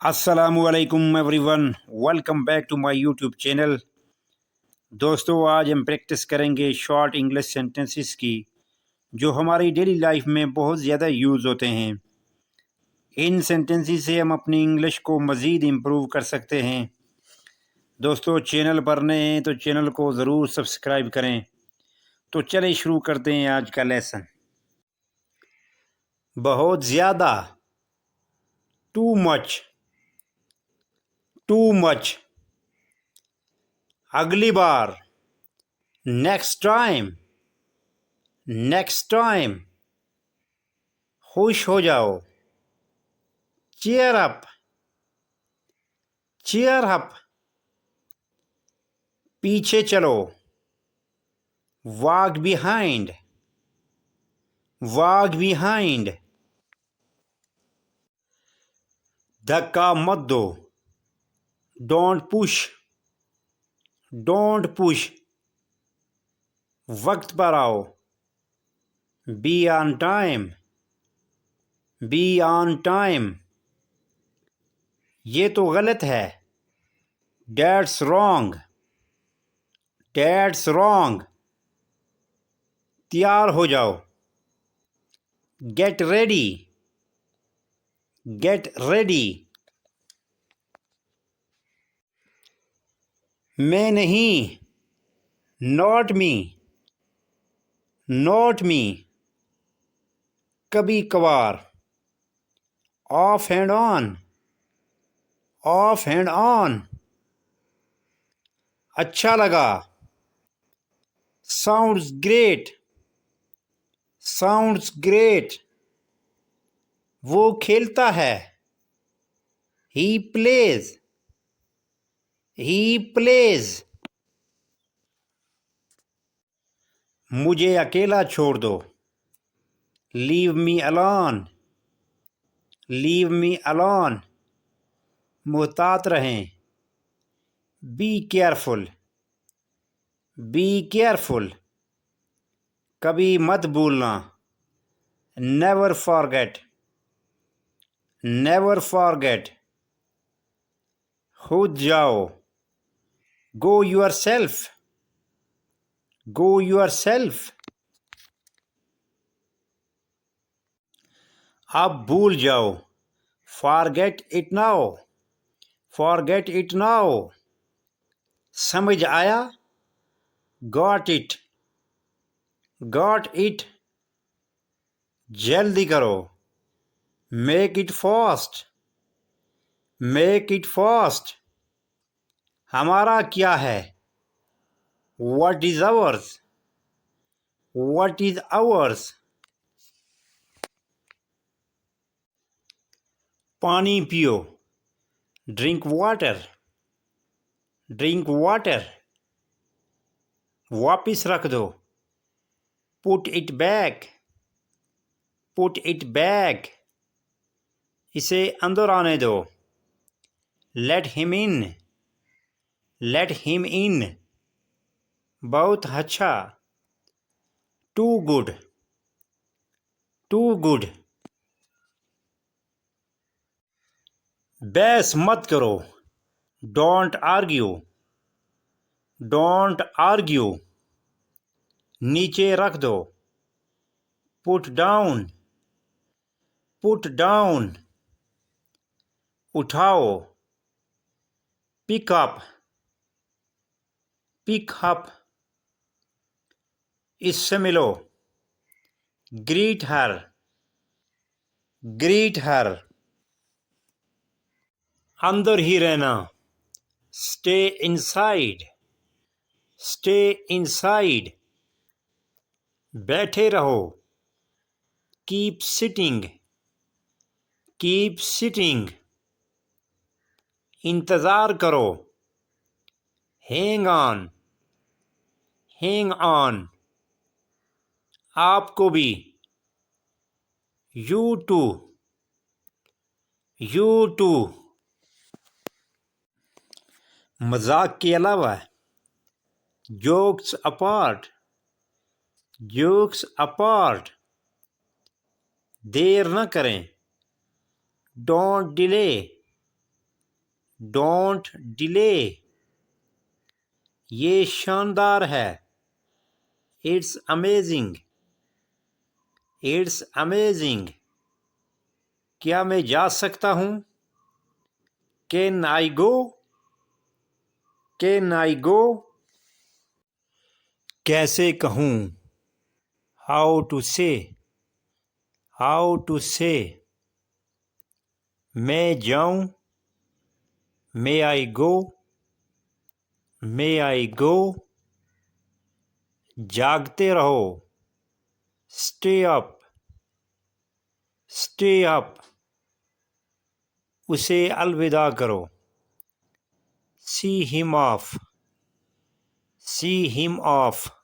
अस्सलामुअलैकुम everyone, welcome back to my YouTube channel. दोस्तों, आज हम प्रैक्टिस करेंगे शॉर्ट इंग्लिश सेंटेंसेस की, जो हमारी डेली लाइफ में बहुत ज़्यादा यूज़ होते हैं। इन सेंटेंसेस से हम अपनी इंग्लिश को मज़ीद इम्प्रूव कर सकते हैं। दोस्तों, चैनल पर नए हैं तो चैनल को ज़रूर सब्सक्राइब करें। तो चलिए शुरू करते हैं आज का लेसन। बहुत ज़्यादा, टू मच, टू मच। अगली बार, नेक्स्ट टाइम, नेक्स्ट टाइम। खुश हो जाओ, चीयर अप, चीयर अप। पीछे चलो, वॉक बिहाइंड, वॉक बिहाइंड। धक्का मत दो, डोंट पुश, डोंट पुश। वक्त पर आओ, be on time, be on time. ये तो गलत है, दैट्स रॉन्ग, दैट्स रॉन्ग। तैयार हो जाओ, गेट रेडी, गेट रेडी। मैं नहीं, नॉट मी, नॉट मी। कभी कभार, of and on, of and on. अच्छा लगा, साउंड्स ग्रेट, साउंड्स ग्रेट। वो खेलता है, ही प्लेज, ही प्लेज। मुझे अकेला छोड़ दो, leave me alone, leave me alone. मुहतात रहें, बी केयरफुल, बी केयरफुल। कभी मत भूलना, नेवर फॉरगेट, नेवर फॉरगेट। खुद जाओ, go your self, go your self. अब भूल जाओ, forget it now, forget it now. समझ आया, गॉट इट, गॉट इट। जल्दी करो, make it fast, make it fast. हमारा क्या है, what is ours, what is ours. पानी पियो, ड्रिंक वाटर, ड्रिंक वाटर। वापिस रख दो, put it back, put it back. इसे अंदर आने दो, let him in, let him in. बहुत अच्छा, टू गुड, टू गुड। बहस मत करो, डोंट आर्ग्यू, डोंट आर्ग्यू। नीचे रख दो, पुट डाउन, पुट डाउन। उठाओ, पिक अप, पिक अप। इससे मिलो, ग्रीट हर, ग्रीट हर। अंदर ही रहना, स्टे इनसाइड, स्टे इनसाइड। बैठे रहो, कीप सिटिंग, कीप सिटिंग। इंतज़ार करो, हैंग ऑन, हैंग ऑन। आपको भी, यू टू, यू टू। मजाक के अलावा, जोक्स अपार्ट, जोक्स अपार्ट। देर न करें, डोंट डिले, डोंट डिले, ये शानदार है। इट्स अमेजिंग, इट्स अमेजिंग, क्या मैं जा सकता हूँ? Can I go, can I गो, कैसे कहूँ? हाउ टू से, हाउ टू से, मैं जाऊँ? मे आई गो, मे आई गो, जागते रहो। स्टे अप, स्टे अप, उसे अलविदा करो। See him of, see him of,